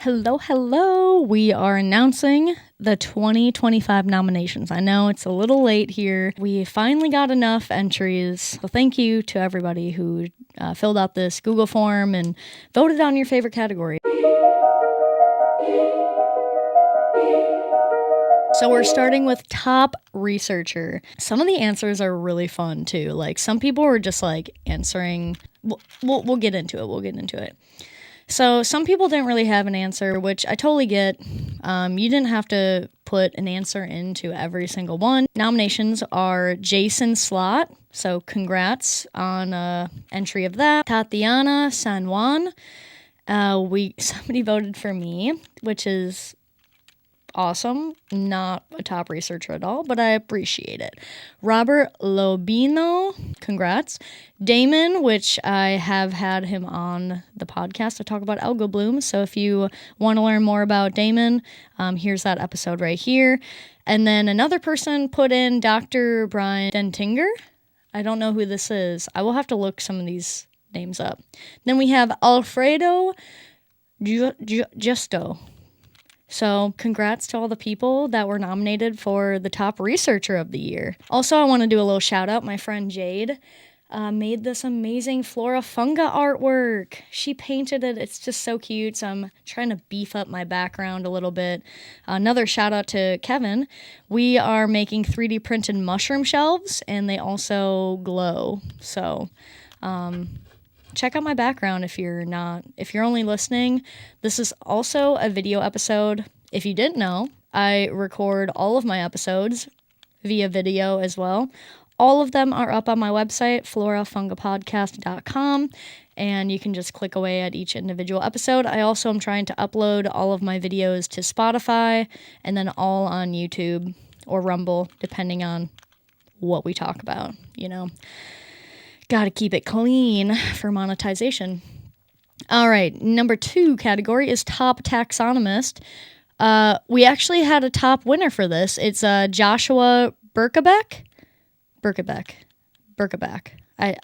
Hello, hello. We are announcing the 2025 nominations. I know it's a little late here. We finally got enough entries. So thank you to everybody who filled out this Google form and voted on your favorite category. So we're starting with top researcher. Some of the answers are really fun too. Like some people were just like answering. We'll get into it. So some people didn't really have an answer, which I totally get. You didn't have to put an answer into every single one. Nominations are Jason Slott. So congrats on entry of that. Tatiana San Juan. Somebody voted for me, which is awesome. Not a top researcher at all, but I appreciate it. Robert Lobino, congrats. Damon, which I have had him on the podcast to talk about algal blooms. So if you want to learn more about Damon, here's that episode right here. And then another person put in Dr. Brian Dentinger. I don't know who this is. I will have to look some of these names up. Then we have Alfredo Justo. So congrats to all the people that were nominated for the top researcher of the year. Also, I want to do a little shout out. My friend Jade made this amazing flora funga artwork. She painted it. It's just so cute. So I'm trying to beef up my background a little bit. Another shout out to Kevin. We are making 3D printed mushroom shelves and they also glow. So, check out my background if you're only listening. This is also a video episode. If you didn't know, I record all of my episodes via video as well. All of them are up on my website, florafungapodcast.com, and you can just click away at each individual episode. I also am trying to upload all of my videos to Spotify and then all on YouTube or Rumble, depending on what we talk about, Got to keep it clean for monetization. All right, number 2 category is top taxonomist. We actually had a top winner for this. It's Joshua Berkebeck. I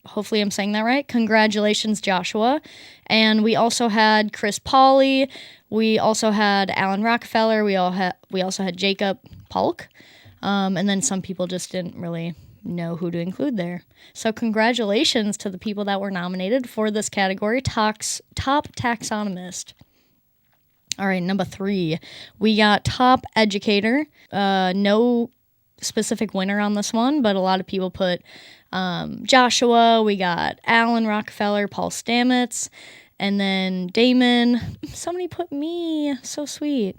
hopefully I'm saying that right. Congratulations, Joshua. And we also had Chris Pauley. We also had Alan Rockefeller. We also had Jacob Polk. And then some people just didn't really know who to include there. So congratulations to the people that were nominated for this category, top taxonomist. All right, number 3, we got top educator. No specific winner on this one, but a lot of people put Joshua. We got Alan Rockefeller, Paul Stamets, and then Damon. Somebody put me. So sweet.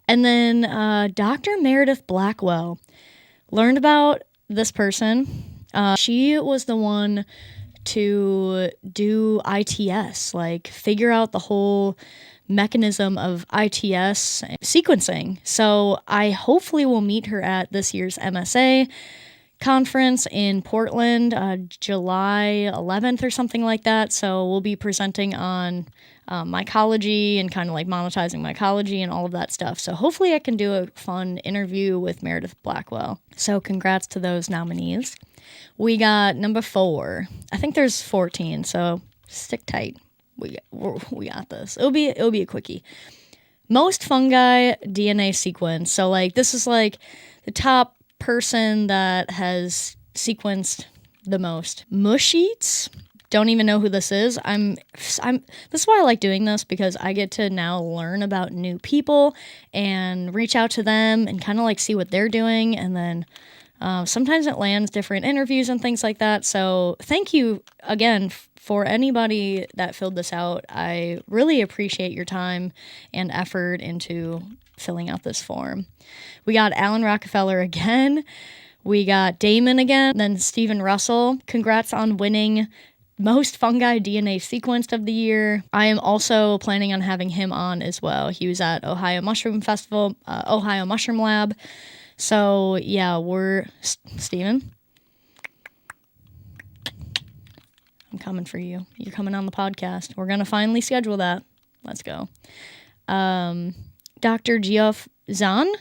And then Dr. Meredith Blackwell. Learned about this person. She was the one to do ITS, like figure out the whole mechanism of ITS sequencing. So I hopefully will meet her at this year's MSA conference in Portland, July 11th or something like that. So we'll be presenting on mycology and kind of like monetizing mycology and all of that stuff. So hopefully I can do a fun interview with Meredith Blackwell. So congrats to those nominees. We got number 4. I think there's 14, so stick tight. We got this. It'll be a quickie. Most fungi DNA sequence. So like this is like the top person that has sequenced the most. Musheets. Don't even know who this is. This is why I like doing this, because I get to now learn about new people and reach out to them and kind of like see what they're doing. And then sometimes it lands different interviews and things like that. So thank you again for anybody that filled this out. I really appreciate your time and effort into filling out this form. We got Alan Rockefeller again. We got Damon again. Then Stephen Russell. Congrats on winning most fungi DNA sequenced of the year. I am also planning on having him on as well. He was at Ohio Mushroom Festival, Ohio Mushroom Lab. So yeah, Steven, I'm coming for you. You're coming on the podcast. We're going to finally schedule that. Let's go. Dr. Geoff Zahn,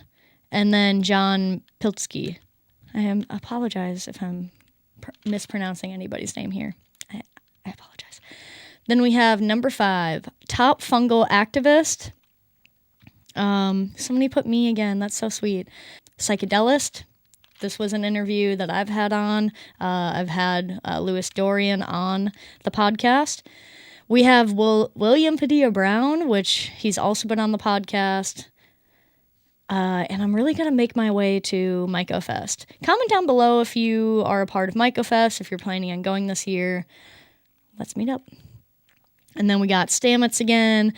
and then John Piltsky. I apologize if I'm mispronouncing anybody's name here. I apologize. Then we have number 5, top fungal activist. Somebody put me again. That's so sweet. Psychedelist. This was an interview that I've had on. I've had Louis Dorian on the podcast. We have William Padilla Brown, which he's also been on the podcast. And I'm really going to make my way to MycoFest. Comment down below if you are a part of MycoFest, if you're planning on going this year. Let's meet up. And then we got Stamets again,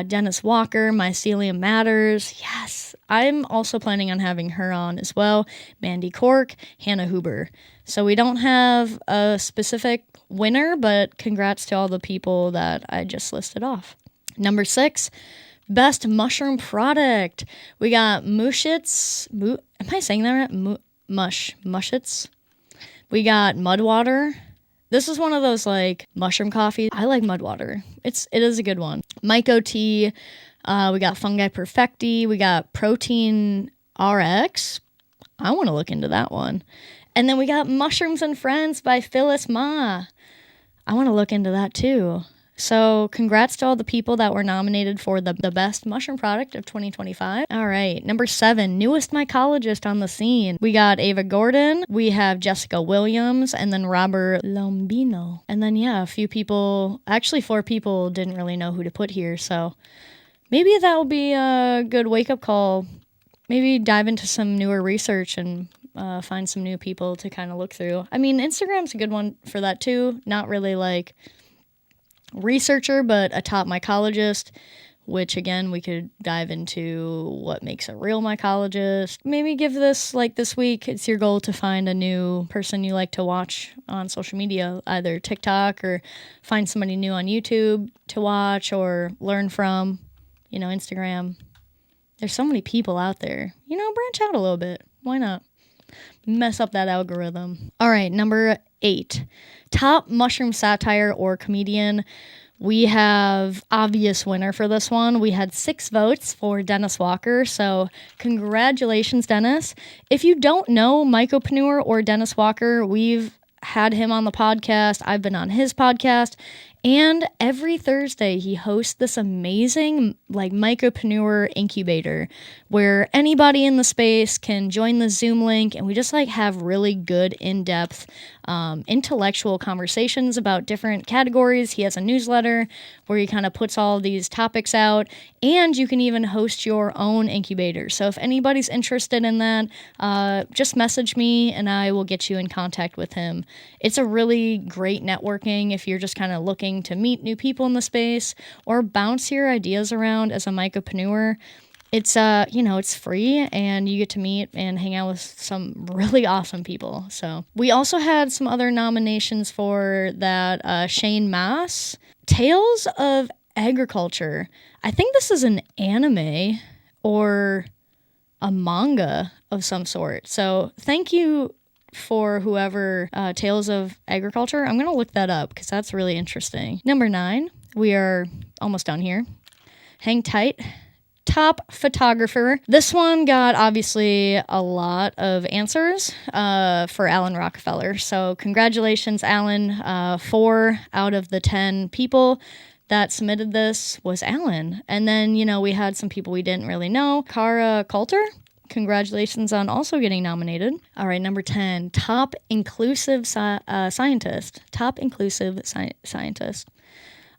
Dennis Walker, Mycelium Matters. Yes, I'm also planning on having her on as well. Mandy Cork, Hannah Huber. So we don't have a specific winner, but congrats to all the people that I just listed off. Number 6, best mushroom product. We got Mushits. Am I saying that right? Mushits. We got Mudwater. This is one of those like mushroom coffees. I like Mudwater. It is a good one. Myco Tea. We got Fungi Perfecti. We got Protein RX. I want to look into that one. And then we got Mushrooms and Friends by Phyllis Ma. I want to look into that too. So congrats to all the people that were nominated for the best mushroom product of 2025. All right, number 7, newest mycologist on the scene. We got Ava Gordon, we have Jessica Williams, and then Robert Lombino. And then, yeah, a few people, actually 4 people didn't really know who to put here. So maybe that will be a good wake-up call. Maybe dive into some newer research and find some new people to kind of look through. I mean, Instagram's a good one for that too. Not really like researcher, but a top mycologist, which again, we could dive into what makes a real mycologist. Maybe give this, like this week, it's your goal to find a new person you like to watch on social media, either TikTok or find somebody new on YouTube to watch or learn from, Instagram. There's so many people out there, branch out a little bit. Why not? Mess up that algorithm. All right, number 8, top mushroom satire or comedian. We have obvious winner for this one. We had 6 votes for Dennis Walker, so congratulations, Dennis. If you don't know Mycopreneur or Dennis Walker, we've had him on the podcast. I've been on his podcast. And every Thursday, he hosts this amazing, Mycopreneur incubator where anybody in the space can join the Zoom link, and we just, have really good, in-depth, intellectual conversations about different categories. He has a newsletter where he kind of puts all of these topics out, and you can even host your own incubator. So if anybody's interested in that, just message me, and I will get you in contact with him. It's a really great networking if you're just kind of looking to meet new people in the space or bounce your ideas around as a mycopreneur. It's it's free and you get to meet and hang out with some really awesome people. So we also had some other nominations for that. Shane Mass, Tales of Agriculture. I think this is an anime or a manga of some sort. So thank you for whoever, Tales of Agriculture. I'm going to look that up because that's really interesting. Number 9, we are almost done here. Hang tight. Top photographer. This one got obviously a lot of answers for Alan Rockefeller. So congratulations, Alan. 4 out of the 10 people that submitted this was Alan. And then, we had some people we didn't really know. Cara Coulter. Congratulations on also getting nominated. All right, number 10, top inclusive scientist. Top inclusive scientist.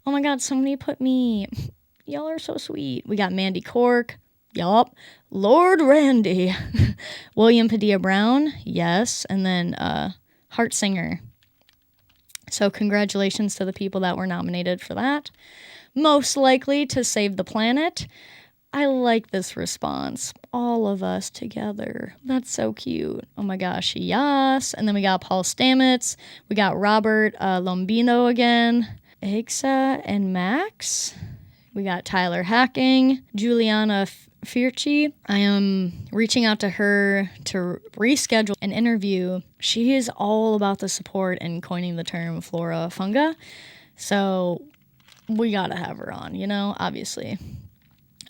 Oh my God, somebody put me. Y'all are so sweet. We got Mandy Cork. Yup. Lord Randy. William Padilla Brown. Yes. And then Heart Singer. So congratulations to the people that were nominated for that. Most likely to save the planet. I like this response. All of us together. That's so cute. Oh my gosh, yes. And then we got Paul Stamets. We got Robert Lombino again. Ixa and Max. We got Tyler Hacking. Juliana Fierci. I am reaching out to her to reschedule an interview. She is all about the support and coining the term flora funga. So we gotta have her on, obviously.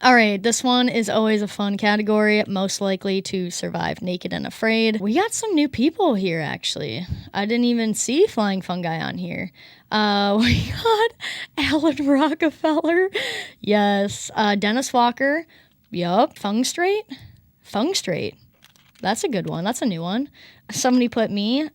All right, this one is always a fun category, most likely to survive naked and afraid. We got some new people here, actually. I didn't even see flying fungi on here. We got Alan Rockefeller. Yes. Dennis Walker. Yup. Feng Straight? Feng Straight. That's a good one. That's a new one. Somebody put me.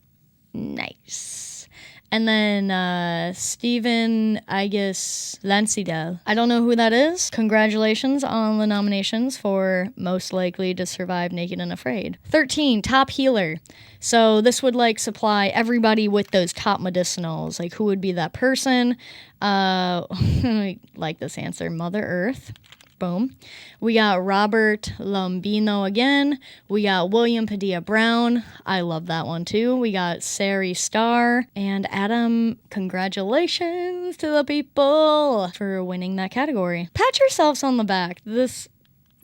Nice. And then Steven, I guess, Lancidel. I don't know who that is. Congratulations on the nominations for Most Likely to Survive Naked and Afraid. 13, Top Healer. So this would like supply everybody with those top medicinals. Like who would be that person? I like this answer. Mother Earth. Boom. We got Robert Lombino again. We got William Padilla Brown. I love that one too. We got Sari Starr and Adam. Congratulations to the people for winning that category. Pat yourselves on the back. This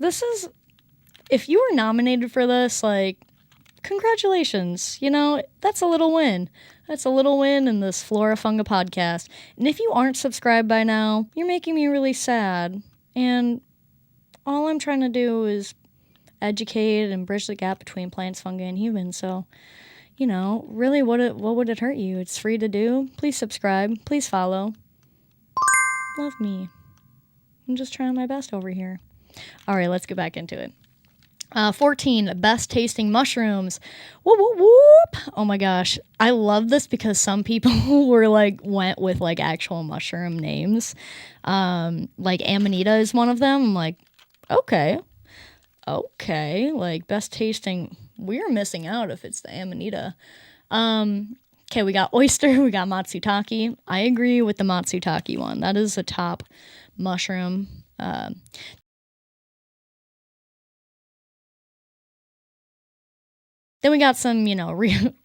is, if you were nominated for this, like, congratulations. You know, that's a little win. That's a little win in this Flora Funga podcast. And if you aren't subscribed by now, you're making me really sad. And all I'm trying to do is educate and bridge the gap between plants, fungi, and humans. So, you know, really, what would it hurt you? It's free to do. Please subscribe. Please follow. Love me. I'm just trying my best over here. All right, let's get back into it. 14, best tasting mushrooms. Whoop, whoop, whoop. Oh my gosh. I love this because some people went with like actual mushroom names. Like Amanita is one of them. I'm like, okay. Like best tasting. We're missing out if it's the Amanita. Okay, we got oyster. We got matsutake. I agree with the matsutake one. That is a top mushroom. Then we got some,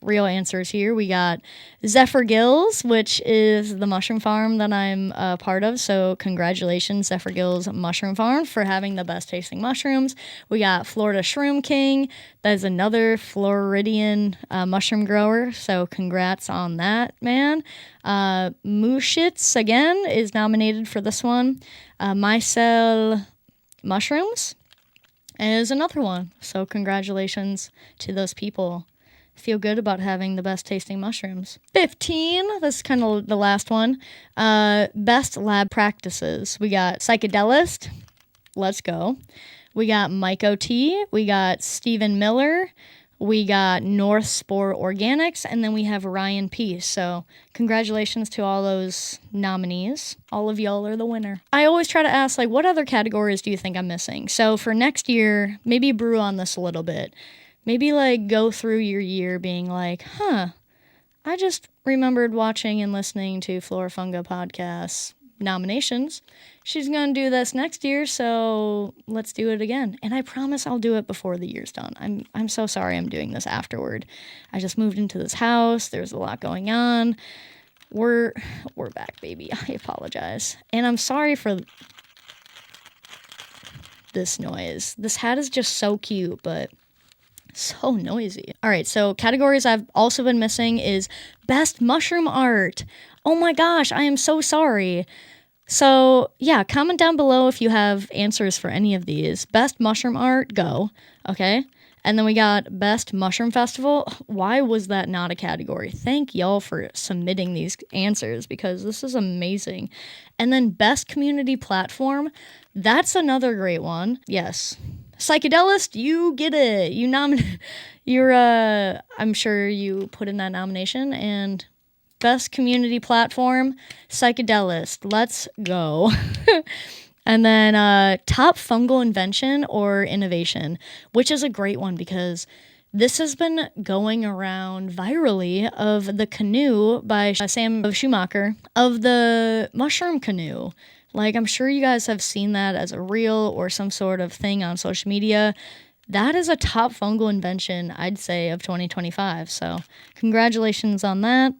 real answers here. We got Zephyr Gills, which is the mushroom farm that I'm a part of. So congratulations, Zephyr Gills Mushroom Farm, for having the best tasting mushrooms. We got Florida Shroom King. That is another Floridian mushroom grower. So congrats on that, man. Mushits, again, is nominated for this one. Mycel Mushrooms is another one. So congratulations to those people. Feel good about having the best tasting mushrooms. 15, this is kind of the last one. Best lab practices. We got Psychedelist. Let's go. We got Mike O.T. We got Stephen Miller. We got North Spore Organics, and then we have Ryan Peace. So congratulations to all those nominees. All of y'all are the winner. I always try to ask, like, what other categories do you think I'm missing? So for next year, maybe brew on this a little bit. Maybe, like, go through your year being like, I just remembered watching and listening to Flora Funga podcasts nominations. She's going to do this next year, so let's do it again. And I promise I'll do it before the year's done. I'm so sorry I'm doing this afterward. I just moved into this house. There's a lot going on. We're back, baby. I apologize. And I'm sorry for this noise. This hat is just so cute, but so noisy. All right, so categories I've also been missing is best mushroom art. Oh my gosh, I am so sorry. So, yeah, comment down below if you have answers for any of these. Best mushroom art, go. Okay? And then we got best mushroom festival. Why was that not a category? Thank y'all for submitting these answers because this is amazing. And then best community platform. That's another great one. Yes. Psychedelist, you get it. I'm sure you put in that nomination. And best community platform, Psychedelist. Let's go. And then top fungal invention or innovation, which is a great one because this has been going around virally of the canoe by Sam Schumacher, of the mushroom canoe. Like, I'm sure you guys have seen that as a reel or some sort of thing on social media. That is a top fungal invention, I'd say, of 2025. So congratulations on that.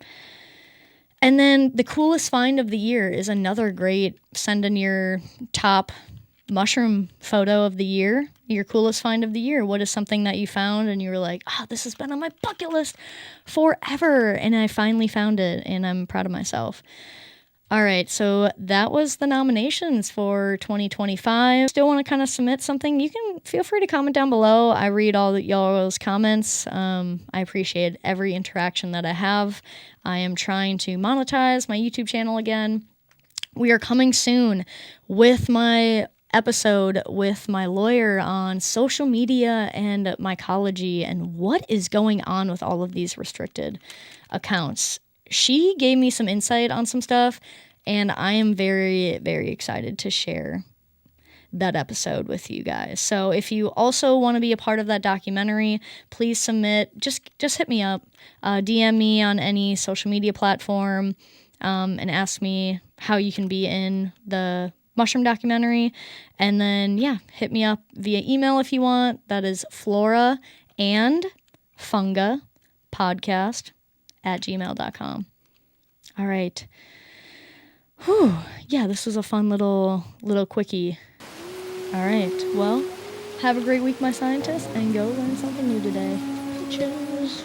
And then the coolest find of the year is another great, send in your top mushroom photo of the year, your coolest find of the year. What is something that you found and you were like, this has been on my bucket list forever. And I finally found it and I'm proud of myself. All right, so that was the nominations for 2025. Still want to kind of submit something? You can feel free to comment down below. I read all y'all's comments. I appreciate every interaction that I have. I am trying to monetize my YouTube channel again. We are coming soon with my episode with my lawyer on social media and mycology and what is going on with all of these restricted accounts. She gave me some insight on some stuff, and I am very, very excited to share that episode with you guys. So if you also want to be a part of that documentary, please submit. Just hit me up, DM me on any social media platform, and ask me how you can be in the mushroom documentary. And then, hit me up via email if you want. That is flora and funga podcast@gmail.com. All right. Whew. Yeah, this was a fun little quickie. All right. Well, have a great week, my scientists, and go learn something new today. Cheers.